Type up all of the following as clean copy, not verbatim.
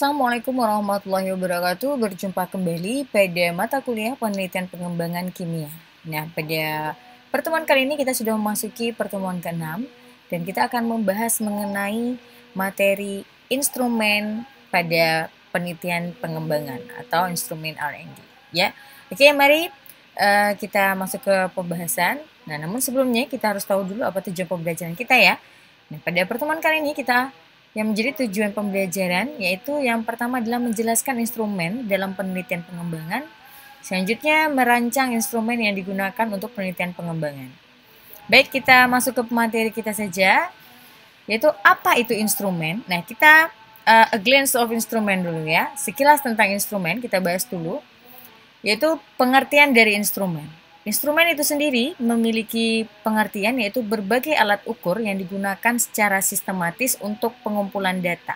Assalamualaikum warahmatullahi wabarakatuh. Berjumpa kembali pada mata kuliah penelitian pengembangan kimia. Nah, pada pertemuan kali ini kita sudah memasuki pertemuan ke-6 dan kita akan membahas mengenai materi instrumen pada penelitian pengembangan atau instrumen R&D. Ya, oke, mari kita masuk ke pembahasan. Nah, namun sebelumnya kita harus tahu dulu apa tujuan pembelajaran kita ya. Nah, pada pertemuan kali ini kita yang menjadi tujuan pembelajaran yaitu yang pertama adalah menjelaskan instrumen dalam penelitian pengembangan, selanjutnya merancang instrumen yang digunakan untuk penelitian pengembangan. Baik, kita masuk ke materi kita saja, yaitu apa itu instrumen. Nah, kita a glance of instrumen dulu ya, sekilas tentang instrumen kita bahas dulu, yaitu pengertian dari instrumen. Instrumen itu sendiri memiliki pengertian yaitu berbagai alat ukur yang digunakan secara sistematis untuk pengumpulan data.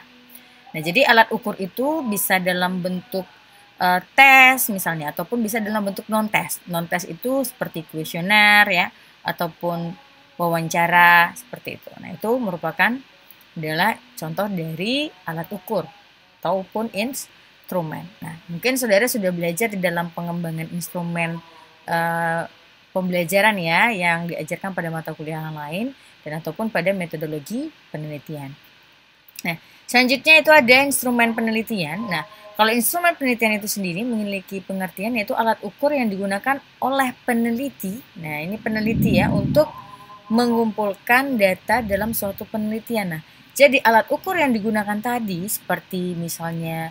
Nah, jadi alat ukur itu bisa dalam bentuk tes misalnya ataupun bisa dalam bentuk non-tes. Non-tes itu seperti kuesioner ya ataupun wawancara seperti itu. Nah, itu merupakan adalah contoh dari alat ukur ataupun instrumen. Nah, mungkin saudara sudah belajar di dalam pengembangan instrumen pembelajaran ya yang diajarkan pada mata kuliah yang lain dan ataupun pada metodologi penelitian. Nah, selanjutnya itu ada instrumen penelitian. Nah, kalau instrumen penelitian itu sendiri memiliki pengertian yaitu alat ukur yang digunakan oleh peneliti. Nah, ini peneliti ya untuk mengumpulkan data dalam suatu penelitian. Nah, jadi alat ukur yang digunakan tadi seperti misalnya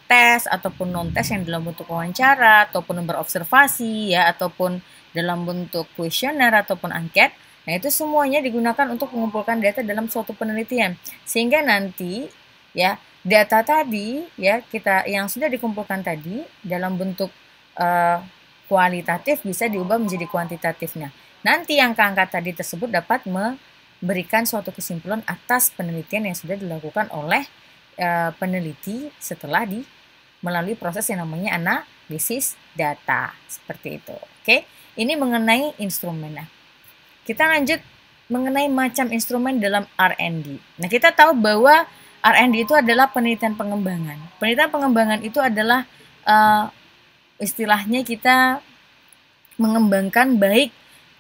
tes ataupun non-tes yang dalam bentuk wawancara ataupun berobservasi ya ataupun dalam bentuk kuesioner ataupun angket. Nah, itu semuanya digunakan untuk mengumpulkan data dalam suatu penelitian. Sehingga nanti ya data tadi ya kita yang sudah dikumpulkan tadi dalam bentuk kualitatif bisa diubah menjadi kuantitatif. Nah, nanti angka-angka tadi tersebut dapat memberikan suatu kesimpulan atas penelitian yang sudah dilakukan oleh peneliti setelah melalui proses yang namanya analisis data seperti itu. Oke, ini mengenai instrumen. Nah, kita lanjut mengenai macam instrumen dalam R&D. Nah, kita tahu bahwa R&D itu adalah penelitian pengembangan. Penelitian pengembangan itu adalah istilahnya kita mengembangkan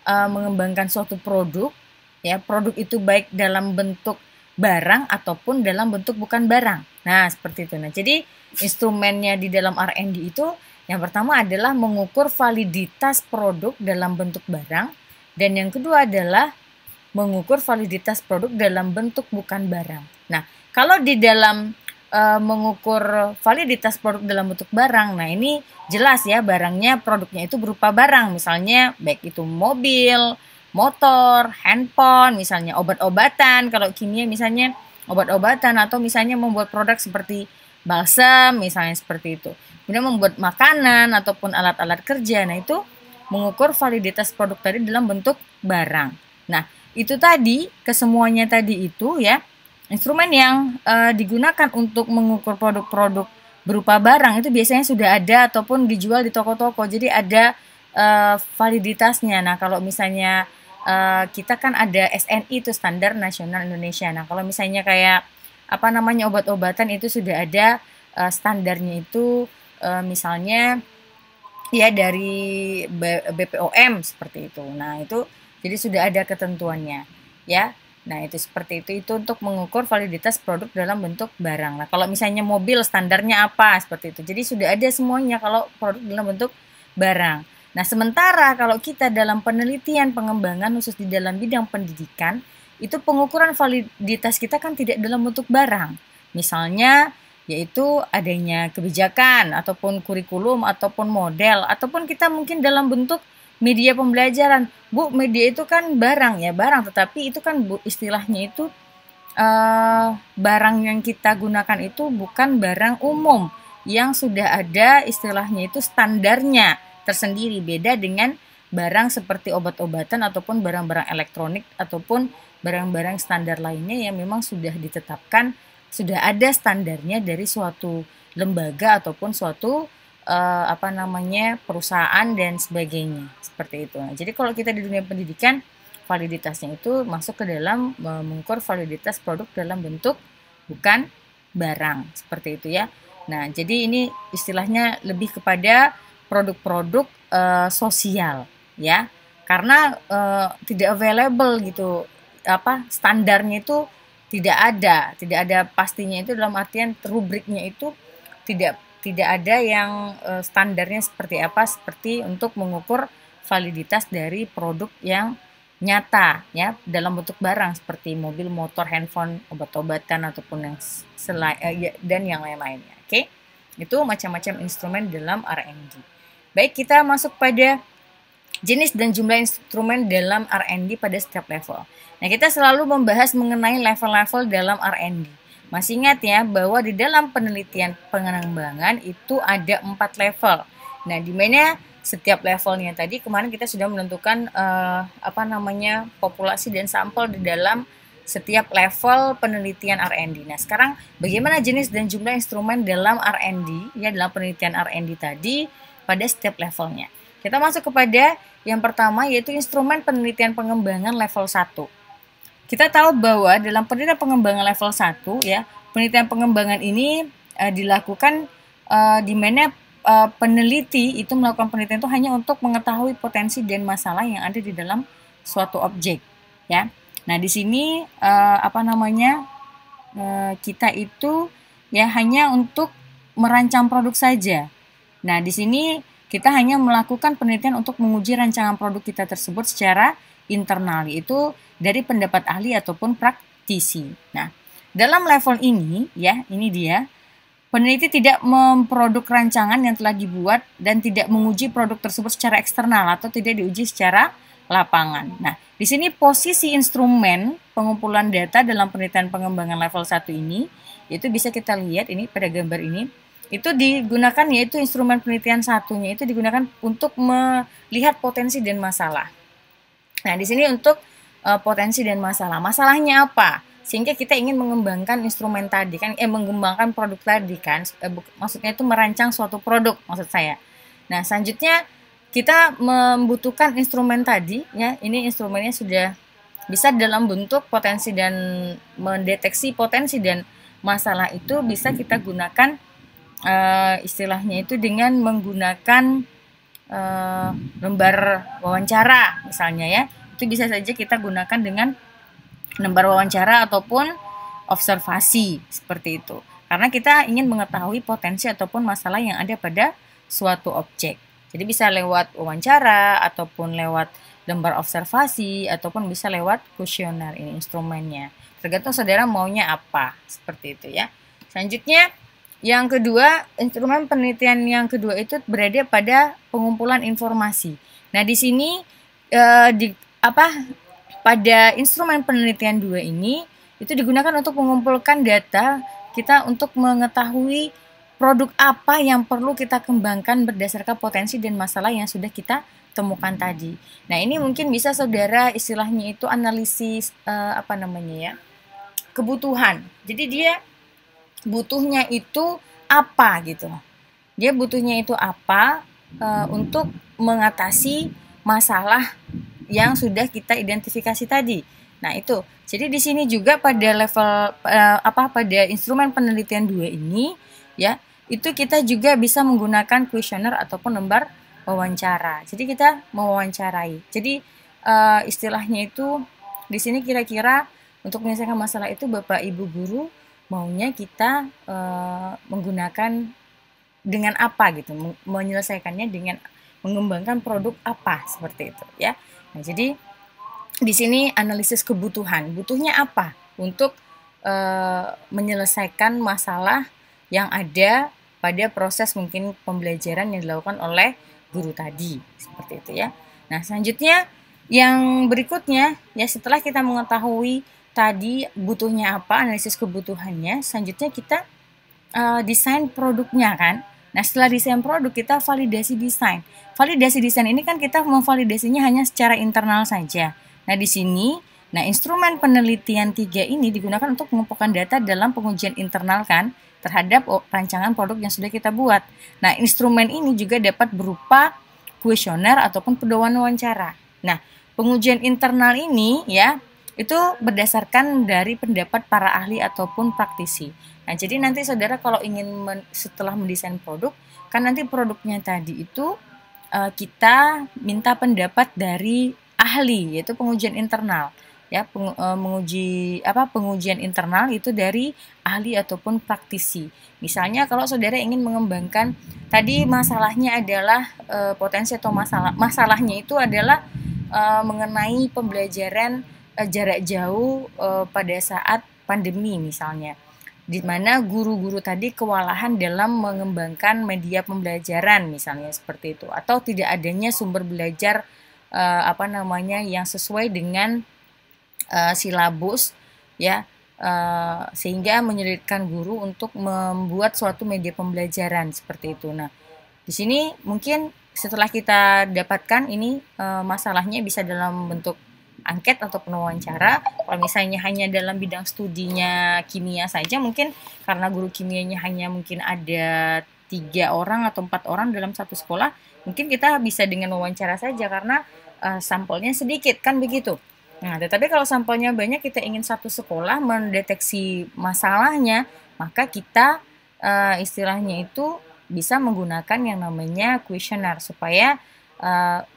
mengembangkan suatu produk ya, produk itu baik dalam bentuk barang ataupun dalam bentuk bukan barang. Nah, seperti itu. Nah, jadi instrumennya di dalam R&D itu yang pertama adalah mengukur validitas produk dalam bentuk barang dan yang kedua adalah mengukur validitas produk dalam bentuk bukan barang. Nah, kalau di dalam mengukur validitas produk dalam bentuk barang, nah ini jelas ya barangnya produknya itu berupa barang, misalnya baik itu mobil, motor, handphone, misalnya obat-obatan, kalau kimia misalnya obat-obatan atau misalnya membuat produk seperti balsam misalnya seperti itu. Kemudian membuat makanan ataupun alat-alat kerja. Nah, itu mengukur validitas produk tadi dalam bentuk barang. Nah, itu tadi kesemuanya tadi itu ya instrumen yang digunakan untuk mengukur produk-produk berupa barang itu biasanya sudah ada ataupun dijual di toko-toko. Jadi ada validitasnya. Nah, kalau misalnya kita kan ada SNI itu Standar Nasional Indonesia. Nah, kalau misalnya kayak apa namanya obat-obatan itu sudah ada standarnya itu misalnya ya dari BPOM seperti itu. Nah, itu jadi sudah ada ketentuannya ya. Nah, itu seperti itu untuk mengukur validitas produk dalam bentuk barang. Nah, kalau misalnya mobil standarnya apa seperti itu. Jadi sudah ada semuanya kalau produk dalam bentuk barang. Nah, sementara kalau kita dalam penelitian pengembangan khusus di dalam bidang pendidikan, itu pengukuran validitas kita kan tidak dalam bentuk barang. Misalnya yaitu adanya kebijakan ataupun kurikulum ataupun model ataupun kita mungkin dalam bentuk media pembelajaran. Bu, media itu kan barang ya, barang, tetapi itu kan Bu istilahnya itu barang yang kita gunakan itu bukan barang umum yang sudah ada istilahnya itu standarnya tersendiri, beda dengan barang seperti obat-obatan ataupun barang-barang elektronik ataupun barang-barang standar lainnya yang memang sudah ditetapkan, sudah ada standarnya dari suatu lembaga ataupun suatu perusahaan dan sebagainya seperti itu. Nah, jadi kalau kita di dunia pendidikan validitasnya itu masuk ke dalam mengukur validitas produk dalam bentuk bukan barang, seperti itu ya. Nah, jadi ini istilahnya lebih kepada produk-produk sosial ya. Karena tidak available gitu, apa standarnya itu tidak ada pastinya, itu dalam artian rubriknya itu tidak tidak ada yang standarnya seperti apa, seperti untuk mengukur validitas dari produk yang nyata ya dalam bentuk barang seperti mobil, motor, handphone, obat-obatan ataupun yang dan yang lain-lainnya. Oke. Itu macam-macam instrumen dalam R&D. Baik, kita masuk pada jenis dan jumlah instrumen dalam R&D pada setiap level. Nah, kita selalu membahas mengenai level-level dalam R&D. Masih ingat ya bahwa di dalam penelitian pengembangan itu ada 4 level. Nah, di mana setiap levelnya tadi kemarin kita sudah menentukan populasi dan sampel di dalam setiap level penelitian R&D. Nah, sekarang bagaimana jenis dan jumlah instrumen dalam R&D ya dalam penelitian R&D tadi pada setiap levelnya. Kita masuk kepada yang pertama yaitu instrumen penelitian pengembangan level 1. Kita tahu bahwa dalam penelitian pengembangan level 1 ya, penelitian pengembangan ini dilakukan di mana peneliti itu melakukan penelitian itu hanya untuk mengetahui potensi dan masalah yang ada di dalam suatu objek ya. Nah, di sini kita itu ya hanya untuk merancang produk saja. Nah, di sini kita hanya melakukan penelitian untuk menguji rancangan produk kita tersebut secara internal, yaitu dari pendapat ahli ataupun praktisi. Nah, dalam level ini ya, ini dia. Peneliti tidak memproduk rancangan yang telah dibuat dan tidak menguji produk tersebut secara eksternal atau tidak diuji secara lapangan. Nah, di sini posisi instrumen pengumpulan data dalam penelitian pengembangan level 1 ini, itu bisa kita lihat ini pada gambar ini, itu digunakan yaitu instrumen penelitian satunya itu digunakan untuk melihat potensi dan masalah. Nah, di sini untuk potensi dan masalah. Masalahnya apa? Sehingga kita ingin mengembangkan instrumen tadi kan, mengembangkan produk tadi kan, maksudnya itu merancang suatu produk maksud saya. Nah, selanjutnya kita membutuhkan instrumen tadi ya, ini instrumennya sudah bisa dalam bentuk potensi dan mendeteksi potensi dan masalah itu bisa kita gunakan istilahnya itu dengan menggunakan lembar wawancara misalnya ya, itu bisa saja kita gunakan dengan lembar wawancara ataupun observasi seperti itu. Karena kita ingin mengetahui potensi ataupun masalah yang ada pada suatu objek. Jadi bisa lewat wawancara ataupun lewat lembar observasi ataupun bisa lewat kuesioner ini instrumennya. Tergantung saudara maunya apa, seperti itu ya. Selanjutnya yang kedua, instrumen penelitian yang kedua itu berada pada pengumpulan informasi. Nah, di sini pada instrumen penelitian 2 ini itu digunakan untuk mengumpulkan data kita untuk mengetahui produk apa yang perlu kita kembangkan berdasarkan potensi dan masalah yang sudah kita temukan tadi. Nah, ini mungkin bisa saudara istilahnya itu analisis kebutuhan. Jadi dia butuhnya itu apa gitu. Dia butuhnya itu apa untuk mengatasi masalah yang sudah kita identifikasi tadi. Nah, itu. Jadi di sini juga pada level pada instrumen penelitian 2 ini ya, itu kita juga bisa menggunakan kuesioner ataupun lembar wawancara. Jadi kita mewawancarai. Jadi istilahnya itu di sini kira-kira untuk menyelesaikan masalah itu Bapak Ibu guru maunya kita menggunakan dengan apa gitu, menyelesaikannya dengan mengembangkan produk apa seperti itu ya. Nah, jadi di sini analisis kebutuhan, butuhnya apa untuk menyelesaikan masalah yang ada pada proses mungkin pembelajaran yang dilakukan oleh guru tadi, seperti itu ya. Nah, selanjutnya yang berikutnya ya, setelah kita mengetahui tadi butuhnya apa, analisis kebutuhannya, selanjutnya kita desain produknya kan. Nah, setelah desain produk kita validasi desain. Validasi desain ini kan kita memvalidasinya hanya secara internal saja. Nah, di sini, instrumen penelitian 3 ini digunakan untuk mengumpulkan data dalam pengujian internal kan terhadap rancangan produk yang sudah kita buat. Nah, instrumen ini juga dapat berupa kuesioner ataupun pedoman wawancara. Nah, pengujian internal ini ya, itu berdasarkan dari pendapat para ahli ataupun praktisi. Nah, jadi nanti saudara kalau ingin setelah mendesain produk, kan nanti produknya tadi itu kita minta pendapat dari ahli, yaitu pengujian internal. Ya, pengujian internal itu dari ahli ataupun praktisi. Misalnya kalau saudara ingin mengembangkan tadi masalahnya adalah potensi atau masalahnya itu adalah mengenai pembelajaran jarak jauh pada saat pandemi misalnya, di mana guru-guru tadi kewalahan dalam mengembangkan media pembelajaran misalnya seperti itu, atau tidak adanya sumber belajar yang sesuai dengan silabus ya, sehingga menyulitkan guru untuk membuat suatu media pembelajaran seperti itu. Nah, di sini mungkin setelah kita dapatkan ini masalahnya bisa dalam bentuk angket ataupun wawancara. Kalau misalnya hanya dalam bidang studinya kimia saja, mungkin karena guru kimianya hanya mungkin ada 3 orang atau 4 orang dalam satu sekolah, mungkin kita bisa dengan wawancara saja karena sampelnya sedikit, kan begitu. Nah, tetapi kalau sampelnya banyak, kita ingin satu sekolah mendeteksi masalahnya, maka kita istilahnya itu bisa menggunakan yang namanya kuesioner supaya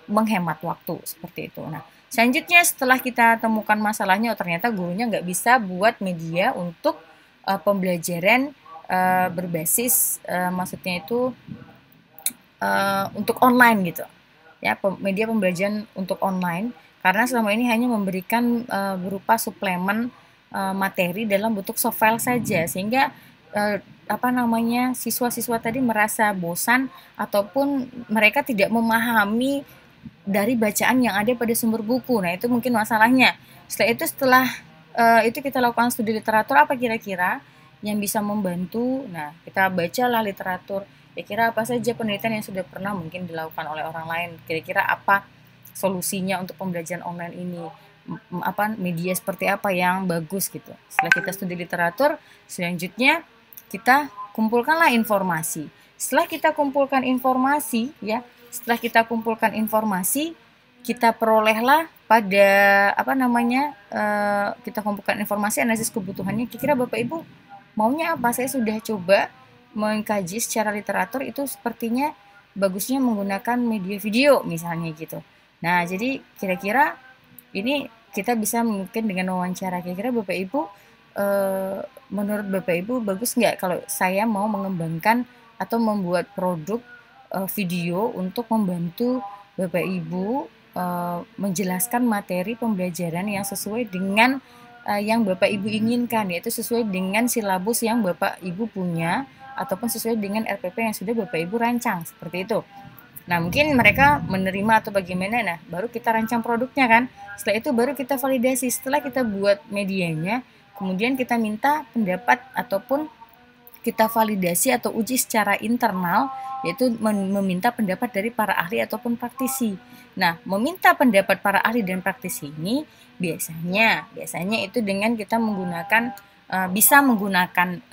menghemat waktu seperti itu. Nah, selanjutnya setelah kita temukan masalahnya, ternyata gurunya nggak bisa buat media untuk pembelajaran berbasis maksudnya itu untuk online gitu ya, media pembelajaran untuk online, karena selama ini hanya memberikan berupa suplemen materi dalam bentuk soft file saja, sehingga siswa-siswa tadi merasa bosan ataupun mereka tidak memahami dari bacaan yang ada pada sumber buku. Nah, itu mungkin masalahnya. Setelah itu kita lakukan studi literatur, apa kira-kira yang bisa membantu. Nah, kita bacalah literatur, kira-kira apa saja penelitian yang sudah pernah mungkin dilakukan oleh orang lain, kira-kira apa solusinya untuk pembelajaran online ini, media seperti apa yang bagus gitu. Setelah kita studi literatur, selanjutnya kita kumpulkanlah informasi. Setelah kita kumpulkan informasi ya, kita perolehlah pada kita kumpulkan informasi, analisis kebutuhannya, kira-kira Bapak Ibu maunya apa. Saya sudah coba mengkaji secara literatur, itu sepertinya bagusnya menggunakan media video misalnya gitu. Nah, jadi kira-kira ini kita bisa mungkin dengan wawancara, kira-kira Bapak Ibu menurut Bapak Ibu bagus nggak kalau saya mau mengembangkan atau membuat produk video untuk membantu Bapak Ibu menjelaskan materi pembelajaran yang sesuai dengan yang Bapak Ibu inginkan, yaitu sesuai dengan silabus yang Bapak Ibu punya ataupun sesuai dengan RPP yang sudah Bapak Ibu rancang, seperti itu. Nah, mungkin mereka menerima atau bagaimana. Nah, baru kita rancang produknya kan. Setelah itu baru kita validasi. Setelah kita buat medianya, kemudian kita minta pendapat ataupun kita validasi atau uji secara internal, yaitu meminta pendapat dari para ahli ataupun praktisi. Nah, meminta pendapat para ahli dan praktisi ini biasanya itu dengan kita menggunakan bisa menggunakan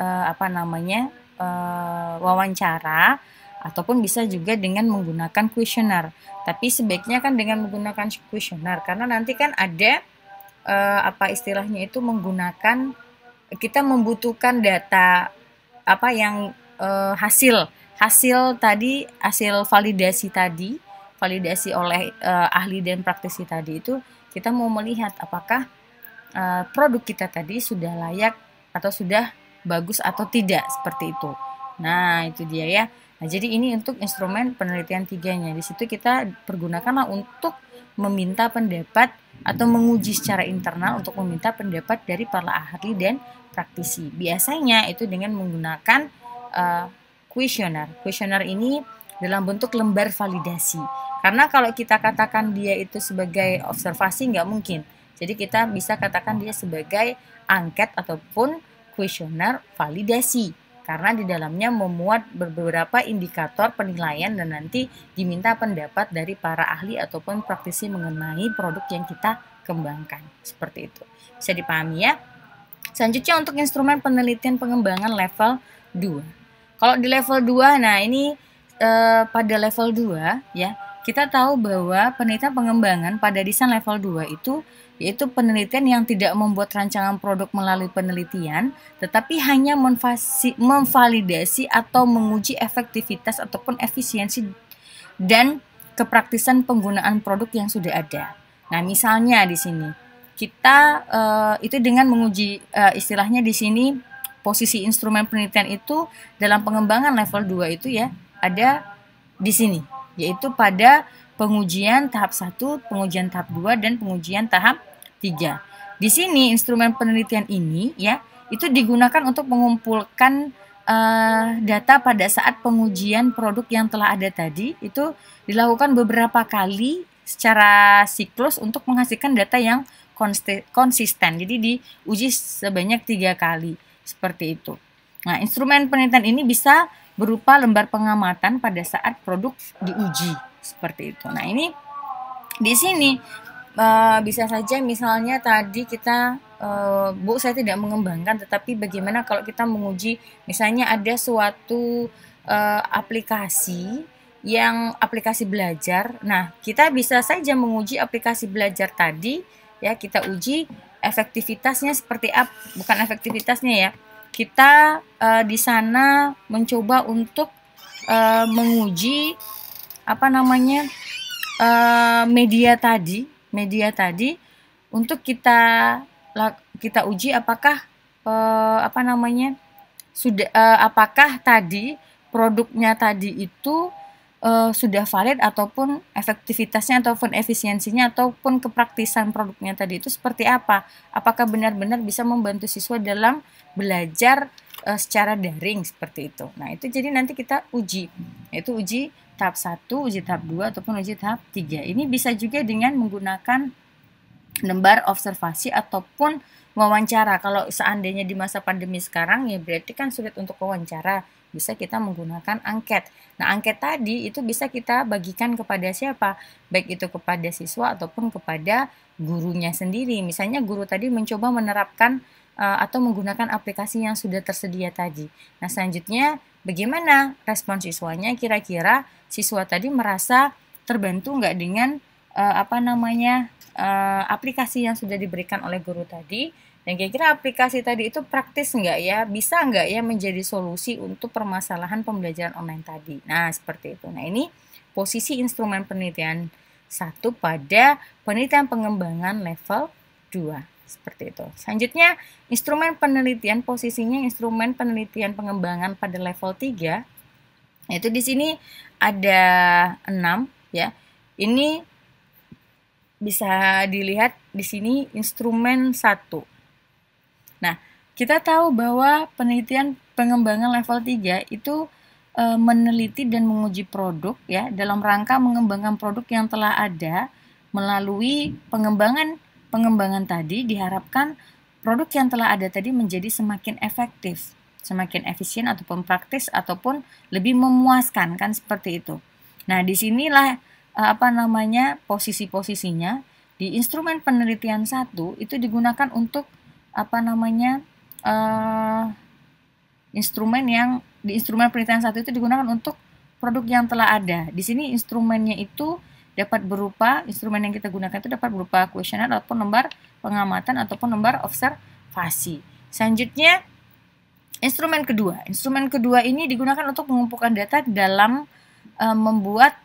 wawancara, ataupun bisa juga dengan menggunakan kuesioner. Tapi sebaiknya kan dengan menggunakan kuesioner, karena nanti kan ada istilahnya itu menggunakan, kita membutuhkan data hasil validasi oleh ahli dan praktisi tadi itu, kita mau melihat apakah produk kita tadi sudah layak atau sudah bagus atau tidak, seperti itu. Nah, itu dia ya. Nah, jadi ini untuk instrumen penelitian 3-nya. Di situ kita pergunakanlah untuk meminta pendapat atau menguji secara internal untuk meminta pendapat dari para ahli dan praktisi. Biasanya itu dengan menggunakan kuesioner. Kuesioner ini dalam bentuk lembar validasi. Karena kalau kita katakan dia itu sebagai observasi, nggak mungkin. Jadi kita bisa katakan dia sebagai angket ataupun kuesioner validasi, karena di dalamnya memuat beberapa indikator penilaian dan nanti diminta pendapat dari para ahli ataupun praktisi mengenai produk yang kita kembangkan. Seperti itu. Bisa dipahami ya? Selanjutnya untuk instrumen penelitian pengembangan level 2. Kalau di level 2, nah ini pada level 2 ya, kita tahu bahwa penelitian pengembangan pada desain level 2 itu yaitu penelitian yang tidak membuat rancangan produk melalui penelitian, tetapi hanya memvalidasi atau menguji efektivitas ataupun efisiensi dan kepraktisan penggunaan produk yang sudah ada. Nah, misalnya di sini kita itu dengan menguji istilahnya di sini posisi instrumen penelitian itu dalam pengembangan level 2 itu ya ada di sini, yaitu pada pengujian tahap 1, pengujian tahap 2 dan pengujian tahap 3. Di sini instrumen penelitian ini ya itu digunakan untuk mengumpulkan data pada saat pengujian produk yang telah ada tadi itu dilakukan beberapa kali secara siklus untuk menghasilkan data yang konsisten. Jadi diuji sebanyak 3 kali seperti itu. Nah, instrumen penelitian ini bisa berupa lembar pengamatan pada saat produk diuji seperti itu. Nah, ini di sini bisa saja misalnya tadi kita Bu, saya tidak mengembangkan, tetapi bagaimana kalau kita menguji misalnya ada suatu aplikasi yang aplikasi belajar. Nah, kita bisa saja menguji aplikasi belajar tadi ya, kita uji efektivitasnya seperti apa, bukan efektivitasnya ya. Kita di sana mencoba untuk menguji apa namanya media tadi untuk kita uji apakah apa namanya sudah apakah tadi produknya tadi itu sudah valid ataupun efektivitasnya ataupun efisiensinya ataupun kepraktisan produknya tadi itu seperti apa, apakah benar-benar bisa membantu siswa dalam belajar secara daring seperti itu. Nah, itu jadi nanti kita uji, yaitu uji tahap 1, uji tahap 2 ataupun uji tahap 3. Ini bisa juga dengan menggunakan lembar observasi ataupun wawancara. Kalau seandainya di masa pandemi sekarang ya berarti kan sulit untuk wawancara, bisa kita menggunakan angket. Nah, angket tadi itu bisa kita bagikan kepada siapa? Baik itu kepada siswa ataupun kepada gurunya sendiri. Misalnya guru tadi mencoba menerapkan atau menggunakan aplikasi yang sudah tersedia tadi. Nah, selanjutnya bagaimana respon siswanya? Kira-kira siswa tadi merasa terbantu nggak dengan aplikasi yang sudah diberikan oleh guru tadi, dan kira-kira aplikasi tadi itu praktis nggak ya, bisa nggak ya menjadi solusi untuk permasalahan pembelajaran online tadi. Nah, seperti itu. Nah, ini posisi instrumen penelitian 1 pada penelitian pengembangan level 2. Seperti itu. Selanjutnya, instrumen penelitian, posisinya instrumen penelitian pengembangan pada level 3, yaitu di sini ada 6 ya. Ini bisa dilihat di sini instrumen 1. Nah, kita tahu bahwa penelitian pengembangan level 3 itu meneliti dan menguji produk ya dalam rangka mengembangkan produk yang telah ada. Melalui pengembangan tadi diharapkan produk yang telah ada tadi menjadi semakin efektif, semakin efisien ataupun praktis ataupun lebih memuaskan, kan seperti itu. Nah, disinilah posisi-posisinya di instrumen penelitian 1 itu digunakan untuk instrumen penelitian 1 itu digunakan untuk produk yang telah ada. Di sini instrumennya itu dapat berupa, instrumen yang kita gunakan itu dapat berupa kuesioner ataupun lembar pengamatan ataupun lembar observasi. Selanjutnya, instrumen kedua. Instrumen kedua ini digunakan untuk mengumpulkan data dalam membuat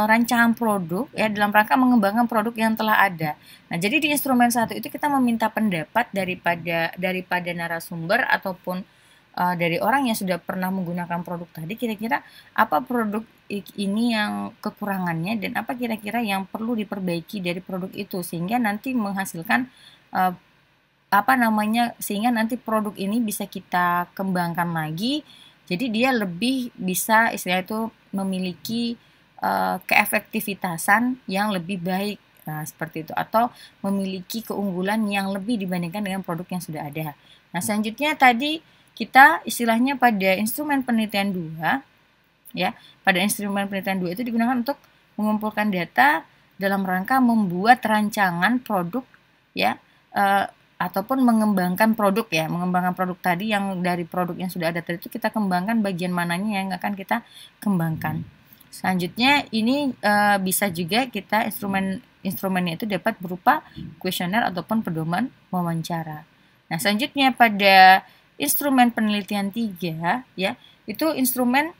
rancangan produk ya dalam rangka mengembangkan produk yang telah ada. Nah, jadi di instrumen 1 itu kita meminta pendapat daripada narasumber ataupun dari orang yang sudah pernah menggunakan produk tadi, kira-kira apa produk ini yang kekurangannya dan apa kira-kira yang perlu diperbaiki dari produk itu sehingga nanti menghasilkan sehingga nanti produk ini bisa kita kembangkan lagi. Jadi dia lebih bisa istilahnya itu memiliki keefektivitasan yang lebih baik. Nah, seperti itu, atau memiliki keunggulan yang lebih dibandingkan dengan produk yang sudah ada. Nah, selanjutnya tadi kita istilahnya pada instrumen penelitian 2 ya, pada instrumen penelitian 2 itu digunakan untuk mengumpulkan data dalam rangka membuat rancangan produk ya, ataupun mengembangkan produk ya, mengembangkan produk tadi yang dari produk yang sudah ada tadi itu kita kembangkan bagian mananya yang akan kita kembangkan. Selanjutnya ini bisa juga kita instrumennya itu dapat berupa kuesioner ataupun pedoman wawancara. Nah, selanjutnya pada instrumen penelitian 3 ya, itu instrumen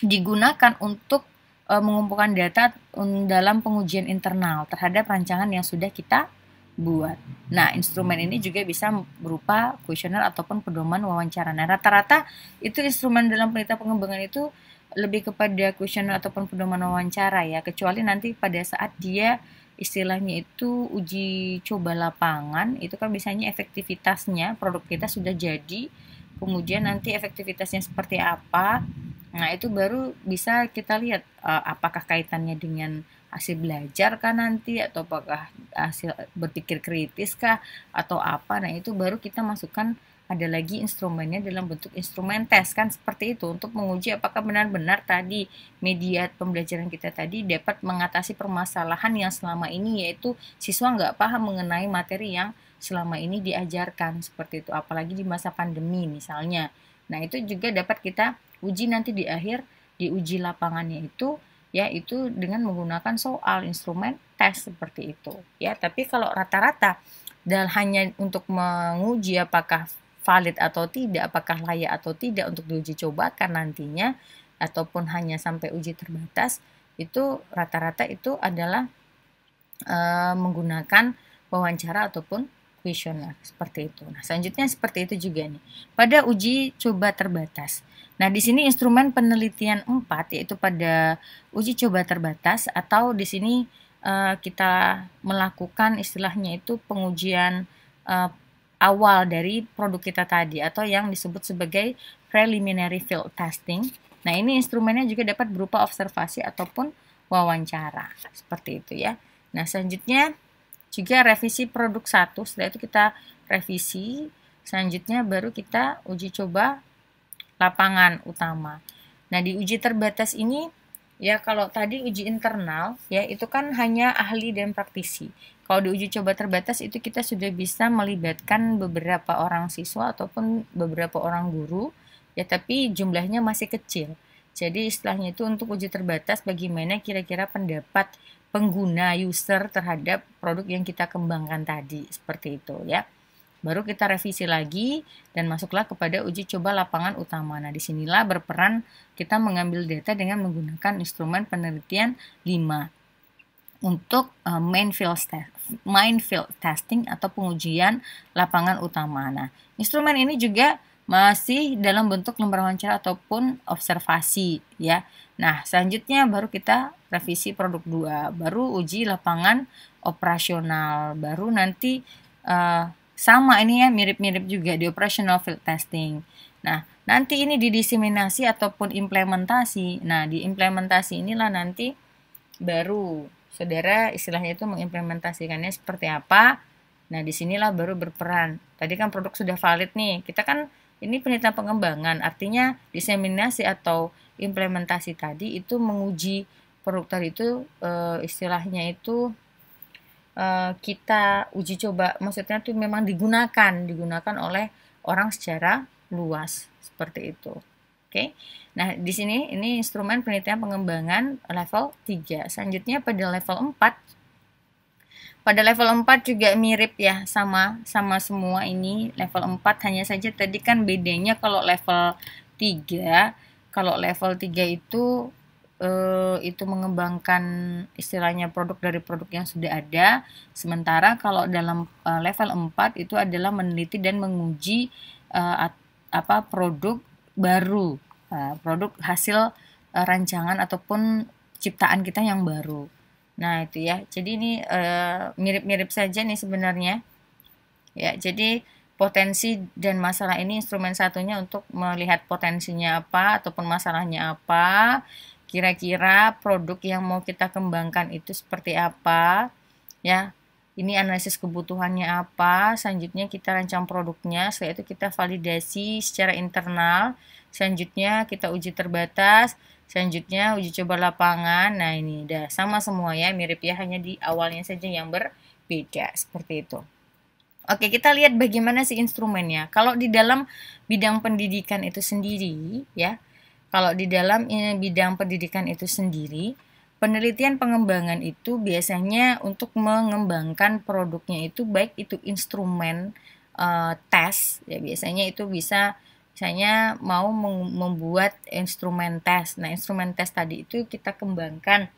digunakan untuk mengumpulkan data dalam pengujian internal terhadap rancangan yang sudah kita buat. Nah, instrumen ini juga bisa berupa kuesioner ataupun pedoman wawancara. Nah, rata-rata itu instrumen dalam penelitian pengembangan itu lebih kepada kuesioner ataupun pedoman wawancara ya, kecuali nanti pada saat dia istilahnya itu uji coba lapangan, itu kan biasanya efektivitasnya produk kita sudah jadi, kemudian nanti efektivitasnya seperti apa. Nah, itu baru bisa kita lihat apakah kaitannya dengan hasil belajar kah nanti, atau apakah hasil berpikir kritis kah, atau apa. Nah, itu baru kita masukkan ada lagi instrumennya dalam bentuk instrumen tes, kan seperti itu, untuk menguji apakah benar-benar tadi media pembelajaran kita tadi dapat mengatasi permasalahan yang selama ini, yaitu siswa nggak paham mengenai materi yang selama ini diajarkan, seperti itu, apalagi di masa pandemi misalnya. Nah, itu juga dapat kita uji nanti di akhir, di uji lapangannya itu, yaitu dengan menggunakan soal instrumen tes seperti itu ya. Tapi kalau rata-rata dan hanya untuk menguji apakah valid atau tidak, apakah layak atau tidak untuk diuji cobakan nantinya, ataupun hanya sampai uji terbatas, itu rata-rata itu adalah menggunakan wawancara ataupun kuesioner seperti itu. Nah, selanjutnya seperti itu juga nih pada uji coba terbatas. Nah, di sini instrumen penelitian 4 yaitu pada uji coba terbatas, atau di sini kita melakukan istilahnya itu pengujian awal dari produk kita tadi, atau yang disebut sebagai preliminary field testing. Nah, ini instrumennya juga dapat berupa observasi ataupun wawancara seperti itu ya. Nah, selanjutnya juga revisi produk 1, setelah itu kita revisi, selanjutnya baru kita uji coba lapangan utama. Nah, di uji terbatas ini ya, kalau tadi uji internal ya itu kan hanya ahli dan praktisi. Kalau di uji coba terbatas itu kita sudah bisa melibatkan beberapa orang siswa ataupun beberapa orang guru ya, tapi jumlahnya masih kecil. Jadi istilahnya itu untuk uji terbatas bagaimana kira-kira pendapat pengguna user terhadap produk yang kita kembangkan tadi, seperti itu ya. Baru kita revisi lagi dan masuklah kepada uji coba lapangan utama. Nah, disinilah berperan kita mengambil data dengan menggunakan instrumen penelitian 5 untuk main field testing atau pengujian lapangan utama. Nah, instrumen ini juga masih dalam bentuk lembar wawancara ataupun observasi ya. Nah, selanjutnya baru kita revisi produk 2, baru uji lapangan operasional, baru nanti sama ini ya, mirip-mirip juga di operational field testing. Nah, nanti ini di diseminasi ataupun implementasi. Nah, di implementasi inilah nanti baru saudara istilahnya itu mengimplementasikannya seperti apa. Nah, disinilah baru berperan. Tadi kan produk sudah valid nih. Kita kan ini penelitian pengembangan, artinya diseminasi atau implementasi tadi itu menguji produk tadi itu istilahnya itu kita uji coba, maksudnya itu memang digunakan oleh orang secara luas seperti itu. Oke. Nah, di sini ini instrumen penelitian pengembangan level 3. Selanjutnya pada level 4. Pada level 4 juga mirip ya, sama semua ini level 4, hanya saja tadi kan bedanya kalau level 3 itu mengembangkan istilahnya produk dari produk yang sudah ada, sementara kalau dalam level 4 itu adalah meneliti dan menguji produk baru, produk hasil rancangan ataupun ciptaan kita yang baru. Nah, itu ya. Jadi ini mirip-mirip saja nih sebenarnya. Ya, jadi potensi dan masalah ini instrumen satunya untuk melihat potensinya apa ataupun masalahnya apa. Kira-kira produk yang mau kita kembangkan itu seperti apa. Ya. Ini analisis kebutuhannya apa, selanjutnya kita rancang produknya, setelah itu kita validasi secara internal, selanjutnya kita uji terbatas, selanjutnya uji coba lapangan. Nah, ini udah sama semua ya, mirip ya, hanya di awalnya saja yang berbeda, seperti itu. Oke, kita lihat bagaimana sih instrumennya. Kalau di dalam bidang pendidikan itu sendiri ya, Kalau di dalam bidang pendidikan itu sendiri, penelitian pengembangan itu biasanya untuk mengembangkan produknya itu baik itu instrumen tes, ya biasanya itu bisa misalnya mau membuat instrumen tes. Nah, instrumen tes tadi itu kita kembangkan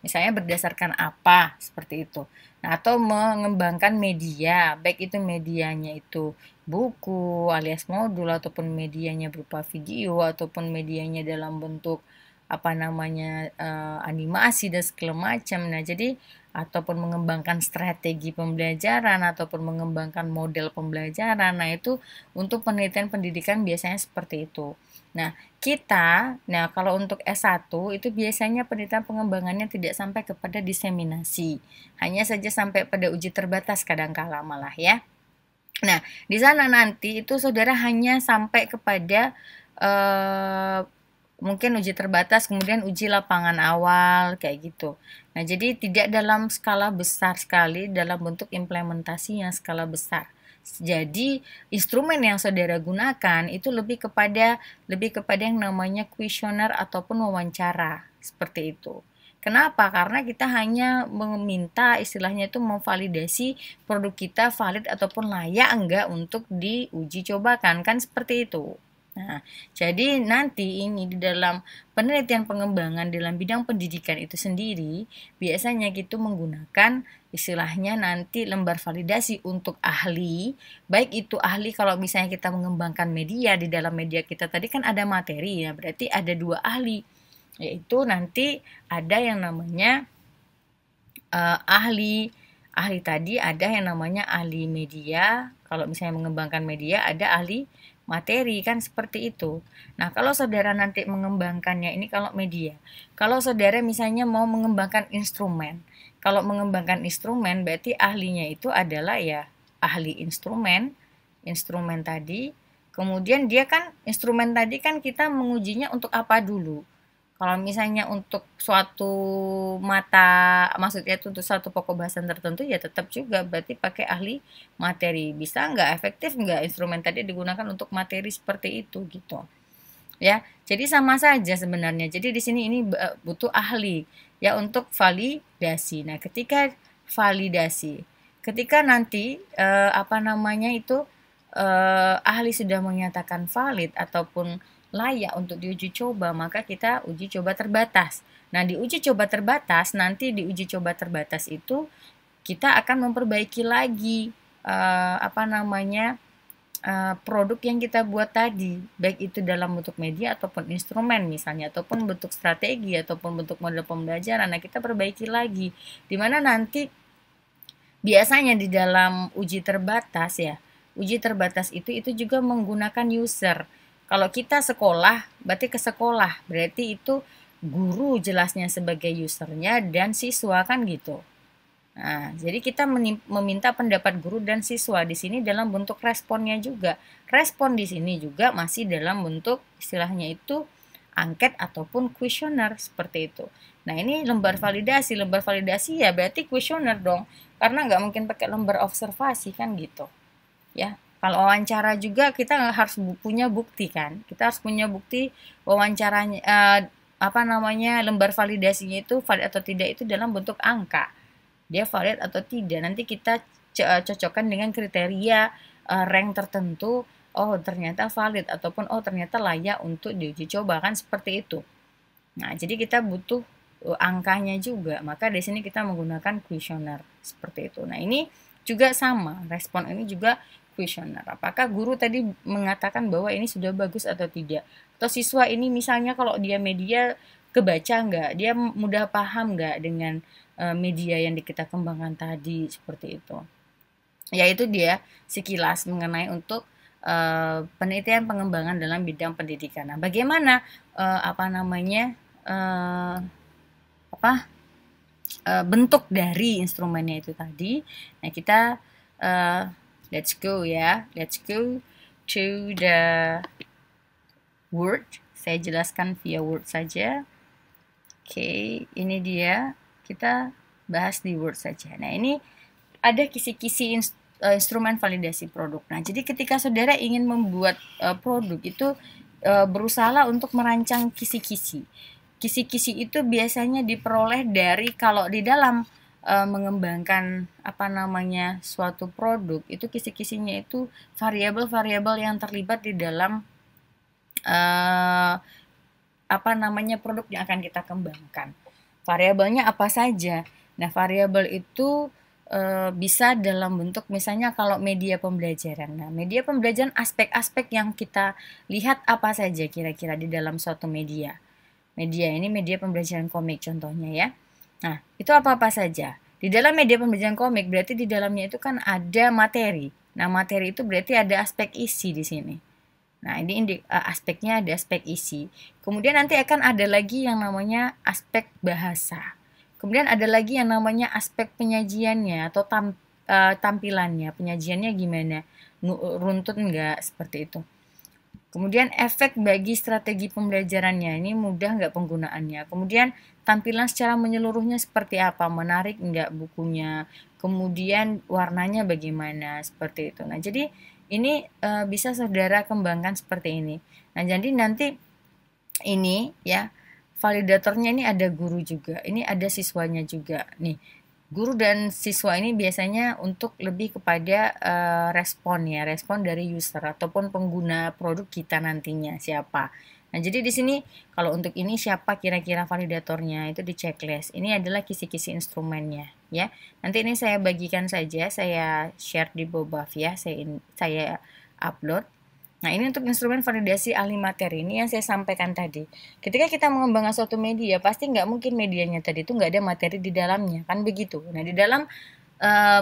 misalnya berdasarkan apa seperti itu. Nah, atau mengembangkan media, baik itu medianya itu buku alias modul ataupun medianya berupa video ataupun medianya dalam bentuk apa namanya animasi dan segala macam. Nah, jadi ataupun mengembangkan strategi pembelajaran ataupun mengembangkan model pembelajaran. Nah, itu untuk penelitian pendidikan biasanya seperti itu. Nah, kalau untuk S1 itu biasanya penelitian pengembangannya tidak sampai kepada diseminasi. Hanya saja sampai pada uji terbatas kadangkala malah ya. Nah, di sana nanti itu saudara hanya sampai kepada mungkin uji terbatas, kemudian uji lapangan awal, kayak gitu. Nah, jadi tidak dalam skala besar sekali, dalam bentuk implementasi yang skala besar. Jadi, instrumen yang saudara gunakan itu lebih kepada yang namanya kuesioner ataupun wawancara, seperti itu. Kenapa? Karena kita hanya meminta istilahnya itu memvalidasi produk kita valid ataupun layak enggak untuk diuji cobakan, kan seperti itu. Nah, jadi nanti ini di dalam penelitian pengembangan dalam bidang pendidikan itu sendiri, biasanya gitu menggunakan istilahnya nanti lembar validasi untuk ahli, baik itu ahli kalau misalnya kita mengembangkan media, di dalam media kita tadi kan ada materi ya, berarti ada 2 ahli, yaitu nanti ada yang namanya ahli tadi ada yang namanya ahli media, kalau misalnya mengembangkan media ada ahli materi, kan seperti itu. Nah, kalau saudara nanti mengembangkannya ini kalau media, kalau saudara misalnya mau mengembangkan instrumen, kalau mengembangkan instrumen berarti ahlinya itu adalah ya ahli instrumen tadi, kemudian dia kan instrumen tadi kan kita mengujinya untuk apa dulu. Kalau misalnya untuk suatu mata, maksudnya itu untuk satu pokok bahasan tertentu ya tetap juga berarti pakai ahli materi. Bisa nggak efektif nggak instrumen tadi digunakan untuk materi seperti itu gitu. Ya, jadi sama saja sebenarnya. Jadi di sini ini butuh ahli ya untuk validasi. Nah, ketika validasi, ketika nanti apa namanya itu ahli sudah menyatakan valid ataupun layak untuk diuji coba, maka kita uji coba terbatas. Nah, di uji coba terbatas, nanti di uji coba terbatas itu kita akan memperbaiki lagi produk yang kita buat tadi, baik itu dalam bentuk media ataupun instrumen misalnya, ataupun bentuk strategi ataupun bentuk model pembelajaran. Nah, kita perbaiki lagi. Dimana nanti biasanya di dalam uji terbatas ya, uji terbatas itu juga menggunakan user. Kalau kita sekolah, berarti ke sekolah. Berarti itu guru jelasnya sebagai usernya dan siswa kan gitu. Nah, jadi kita meminta pendapat guru dan siswa di sini dalam bentuk responnya juga. Respon di sini juga masih dalam bentuk istilahnya itu angket ataupun kuesioner seperti itu. Nah, ini lembar validasi. Lembar validasi ya berarti kuesioner dong. Karena nggak mungkin pakai lembar observasi kan gitu. Ya, kalau wawancara juga kita harus punya bukti kan. Kita harus punya bukti wawancaranya lembar validasinya itu valid atau tidak itu dalam bentuk angka. Dia valid atau tidak. Nanti kita cocokkan dengan kriteria rank tertentu. Oh, ternyata valid ataupun oh ternyata layak untuk diuji coba kan seperti itu. Nah, jadi kita butuh angkanya juga. Maka di sini kita menggunakan kuesioner seperti itu. Nah, ini juga sama. Respon ini juga kuesioner. Apakah guru tadi mengatakan bahwa ini sudah bagus atau tidak? Atau siswa ini misalnya kalau dia media kebaca nggak? Dia mudah paham nggak dengan media yang kita kembangkan tadi seperti itu? Yaitu dia sekilas mengenai untuk penelitian pengembangan dalam bidang pendidikan. Nah, bagaimana bentuk dari instrumennya itu tadi? Nah, kita let's go to the Word. Saya jelaskan via Word saja. Oke, ini dia. Kita bahas di Word saja. Nah, ini ada kisi-kisi instrumen validasi produk. Nah, jadi ketika saudara ingin membuat produk itu berusaha untuk merancang kisi-kisi. Kisi-kisi itu biasanya diperoleh dari kalau di dalam mengembangkan apa namanya suatu produk itu kisi-kisinya itu variabel-variabel yang terlibat di dalam uh, apa namanya produk yang akan kita kembangkan. Variabelnya apa saja? Nah, variabel itu bisa dalam bentuk misalnya kalau media pembelajaran. Nah, media pembelajaran aspek-aspek yang kita lihat apa saja kira-kira di dalam suatu media. Media ini media pembelajaran komik contohnya ya. Nah, itu apa-apa saja. Di dalam media pembelajaran komik berarti di dalamnya itu kan ada materi. Nah, materi itu berarti ada aspek isi di sini. Nah, ini aspeknya ada aspek isi. Kemudian nanti akan ada lagi yang namanya aspek bahasa. Kemudian ada lagi yang namanya aspek penyajiannya atau tampilannya. Penyajiannya gimana? Runtut enggak? Seperti itu. Kemudian efek bagi strategi pembelajarannya, ini mudah nggak penggunaannya. Kemudian tampilan secara menyeluruhnya seperti apa, menarik nggak bukunya. Kemudian warnanya bagaimana, seperti itu. Nah, jadi ini bisa saudara kembangkan seperti ini. Nah, jadi nanti ini ya validatornya ini ada guru juga, ini ada siswanya juga. Nih, guru dan siswa ini biasanya untuk lebih kepada respon ya, respon dari user ataupun pengguna produk kita nantinya siapa. Nah, jadi di sini kalau untuk ini siapa kira-kira validatornya itu di checklist. Ini adalah kisi-kisi instrumennya ya. Nanti ini saya bagikan saja, saya share di Bobaf ya, saya upload. Nah, ini untuk instrumen validasi ahli materi ini yang saya sampaikan tadi. Ketika kita mengembangkan suatu media, pasti nggak mungkin medianya tadi itu nggak ada materi di dalamnya, kan begitu. Nah, di dalam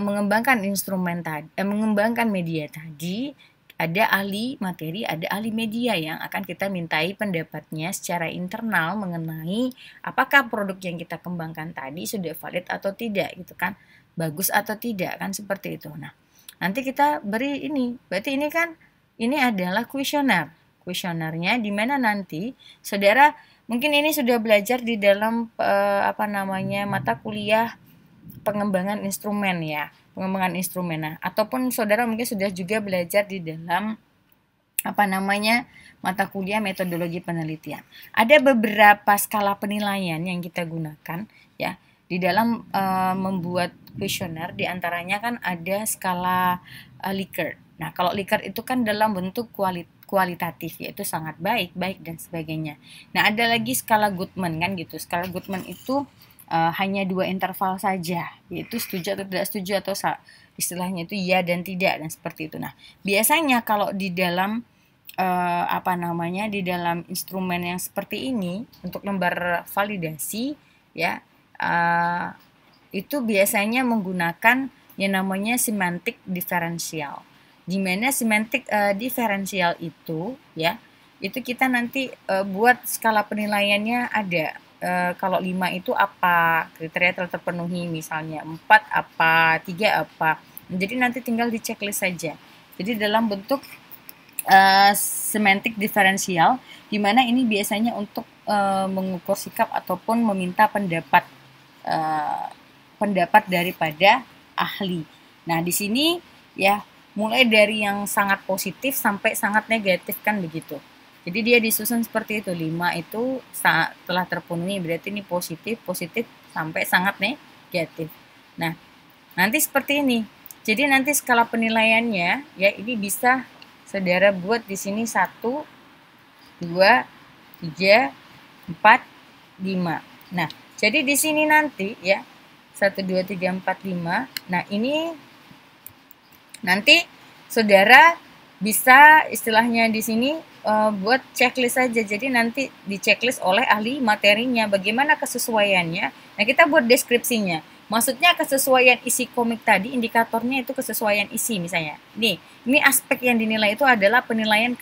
mengembangkan instrumen tadi, mengembangkan media tadi, ada ahli materi, ada ahli media yang akan kita mintai pendapatnya secara internal mengenai apakah produk yang kita kembangkan tadi sudah valid atau tidak, gitu kan, bagus atau tidak, kan seperti itu. Nah, nanti kita beri ini, berarti ini kan ini adalah kuesioner. Kuesionernya di mana nanti saudara mungkin ini sudah belajar di dalam apa namanya mata kuliah pengembangan instrumen ya, pengembangan instrumen. Nah, ataupun saudara mungkin sudah juga belajar di dalam apa namanya mata kuliah metodologi penelitian. Ada beberapa skala penilaian yang kita gunakan ya di dalam membuat kuesioner. Di antaranya kan ada skala Likert. Nah, kalau Likert itu kan dalam bentuk kualitatif, yaitu sangat baik, baik dan sebagainya. Nah, ada lagi skala Goodman kan gitu. Skala Goodman itu hanya 2 interval saja, yaitu setuju atau tidak setuju atau istilahnya itu ya dan tidak dan seperti itu. Nah, biasanya kalau di dalam apa namanya di dalam instrumen yang seperti ini untuk lembar validasi ya itu biasanya menggunakan yang namanya semantik diferensial. Di mana semantik diferensial itu ya, itu kita nanti buat skala penilaiannya ada. Kalau 5 itu apa kriteria telah terpenuhi, misalnya 4 apa, 3 apa. Jadi nanti tinggal di checklist saja. Jadi dalam bentuk semantik diferensial, di mana ini biasanya untuk mengukur sikap ataupun meminta pendapat daripada ahli. Nah, di sini ya mulai dari yang sangat positif sampai sangat negatif kan begitu. Jadi dia disusun seperti itu. 5 itu telah terpenuhi, berarti ini positif sampai sangat negatif. Nah, nanti seperti ini. Jadi nanti skala penilaiannya ya ini bisa saudara buat di sini 1 2 3 4 5. Nah, jadi di sini nanti ya 1 2 3 4 5. Nah, ini nanti saudara bisa istilahnya di sini buat checklist saja. Jadi nanti di checklist oleh ahli materinya bagaimana kesesuaiannya. Nah, kita buat deskripsinya. Maksudnya kesesuaian isi komik tadi, indikatornya itu kesesuaian isi misalnya. Ini aspek yang dinilai itu adalah penilaian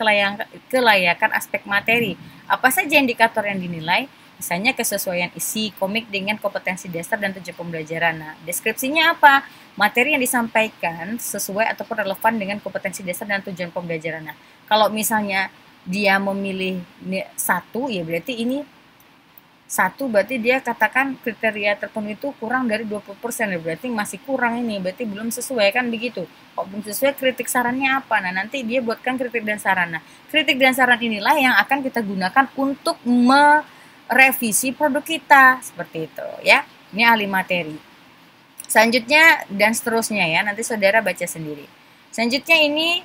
kelayakan aspek materi. Apa saja indikator yang dinilai? Misalnya kesesuaian isi komik dengan kompetensi dasar dan tujuan pembelajaran. Nah, deskripsinya apa? Materi yang disampaikan sesuai ataupun relevan dengan kompetensi dasar dan tujuan pembelajaran. Nah, kalau misalnya dia memilih 1, ya berarti ini satu berarti dia katakan kriteria terpenuhi itu kurang dari 20%, berarti masih kurang ini, berarti belum sesuai kan begitu. Kalau belum sesuai, kritik sarannya apa? Nah, nanti dia buatkan kritik dan saran. Nah, kritik dan saran inilah yang akan kita gunakan untuk merevisi produk kita, seperti itu ya. Ini ahli materi. Selanjutnya dan seterusnya ya, nanti saudara baca sendiri. Selanjutnya ini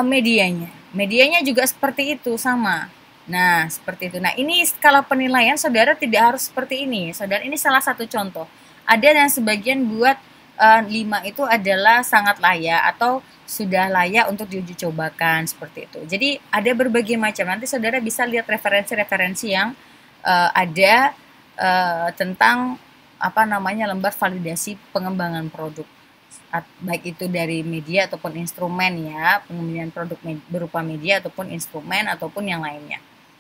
medianya. Medianya juga seperti itu, sama. Nah, seperti itu. Nah, ini skala penilaian saudara tidak harus seperti ini. Saudara, ini salah satu contoh. Ada yang sebagian buat 5 itu adalah sangat layak atau sudah layak untuk diuji cobakan, seperti itu. Jadi ada berbagai macam. Nanti saudara bisa lihat referensi-referensi yang ada tentang apa namanya lembar validasi pengembangan produk, baik itu dari media ataupun instrumen ya, pengembangan produk berupa media ataupun instrumen ataupun yang lainnya.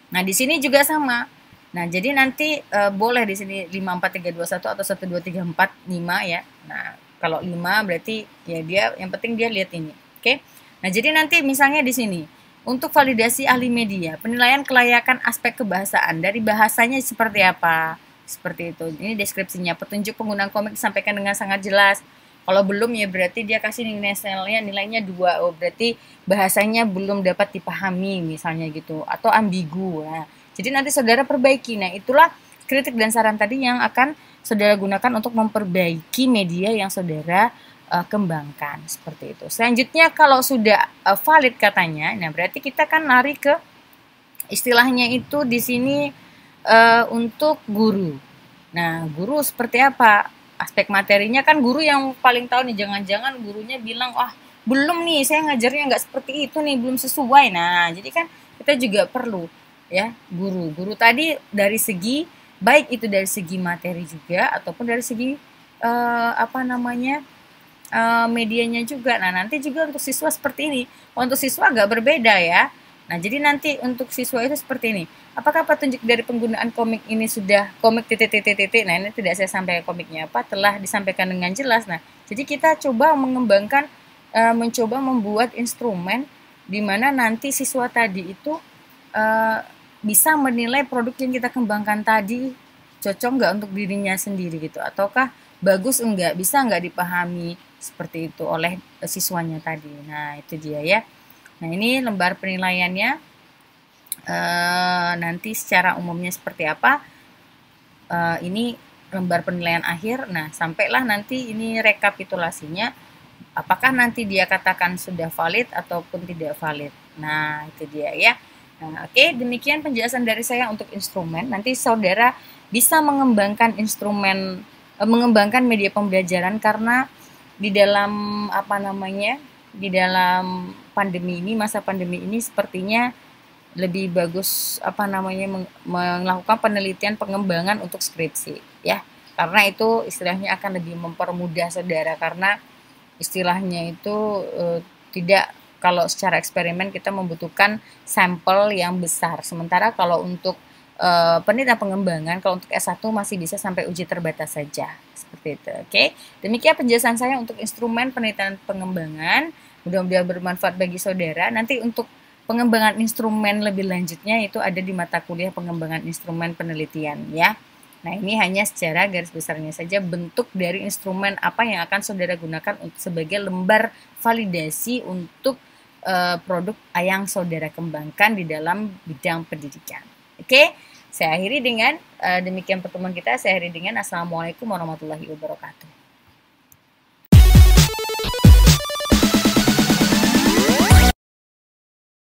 Nah, di sini juga sama. Nah, jadi nanti boleh di sini 5, 4, 3, 2, 1 atau 1, 2, 3, 4, 5 ya. Nah, kalau 5 berarti ya dia yang penting dia lihat ini. Oke. Nah, jadi nanti misalnya di sini untuk validasi ahli media, penilaian kelayakan aspek kebahasaan, dari bahasanya seperti apa? Seperti itu. Ini deskripsinya. Petunjuk penggunaan komik disampaikan dengan sangat jelas. Kalau belum ya berarti dia kasih nilainya 2. Oh, berarti bahasanya belum dapat dipahami misalnya gitu, atau ambigu. Nah, jadi nanti saudara perbaiki. Nah, itulah kritik dan saran tadi yang akan saudara gunakan untuk memperbaiki media yang saudara kembangkan, seperti itu. Selanjutnya kalau sudah valid katanya, nah berarti kita kan lari ke istilahnya itu di sini untuk guru. Nah, guru seperti apa? Aspek materinya kan guru yang paling tahu nih, jangan-jangan gurunya bilang, wah belum nih, saya ngajarnya nggak seperti itu nih, belum sesuai. Nah, jadi kan kita juga perlu ya guru tadi dari segi baik itu dari segi materi juga ataupun dari segi apa namanya medianya juga. Nah, nanti juga untuk siswa seperti ini. Untuk siswa agak berbeda ya. Nah, jadi nanti untuk siswa itu seperti ini. Apakah petunjuk dari penggunaan komik ini sudah komik titik. Nah, ini tidak saya sampaikan komiknya apa, telah disampaikan dengan jelas. Nah, jadi kita coba mengembangkan, mencoba membuat instrumen di mana nanti siswa tadi itu bisa menilai produk yang kita kembangkan tadi cocok nggak untuk dirinya sendiri gitu, ataukah bagus enggak, bisa nggak dipahami seperti itu oleh siswanya tadi. Nah, itu dia ya. Nah, ini lembar penilaiannya nanti secara umumnya seperti apa. Ini lembar penilaian akhir. Nah, sampailah nanti ini rekapitulasinya. Apakah nanti dia katakan sudah valid ataupun tidak valid. Nah, itu dia ya. Nah, oke, demikian penjelasan dari saya untuk instrumen. Nanti saudara bisa mengembangkan instrumen, mengembangkan media pembelajaran karena di dalam apa namanya, di dalam pandemi ini, masa pandemi ini sepertinya lebih bagus apa namanya melakukan penelitian pengembangan untuk skripsi ya, karena itu istilahnya akan lebih mempermudah saudara, karena istilahnya itu tidak, kalau secara eksperimen kita membutuhkan sampel yang besar, sementara kalau untuk penelitian pengembangan, kalau untuk S1 masih bisa sampai uji terbatas saja, seperti itu. Oke, demikian penjelasan saya untuk instrumen penelitian pengembangan. Mudah-mudahan bermanfaat bagi saudara. Nanti untuk pengembangan instrumen lebih lanjutnya itu ada di mata kuliah pengembangan instrumen penelitian ya. Nah, ini hanya secara garis besarnya saja bentuk dari instrumen apa yang akan saudara gunakan sebagai lembar validasi untuk produk yang saudara kembangkan di dalam bidang pendidikan. Oke, saya akhiri dengan demikian pertemuan kita. Saya akhiri dengan Assalamualaikum warahmatullahi wabarakatuh.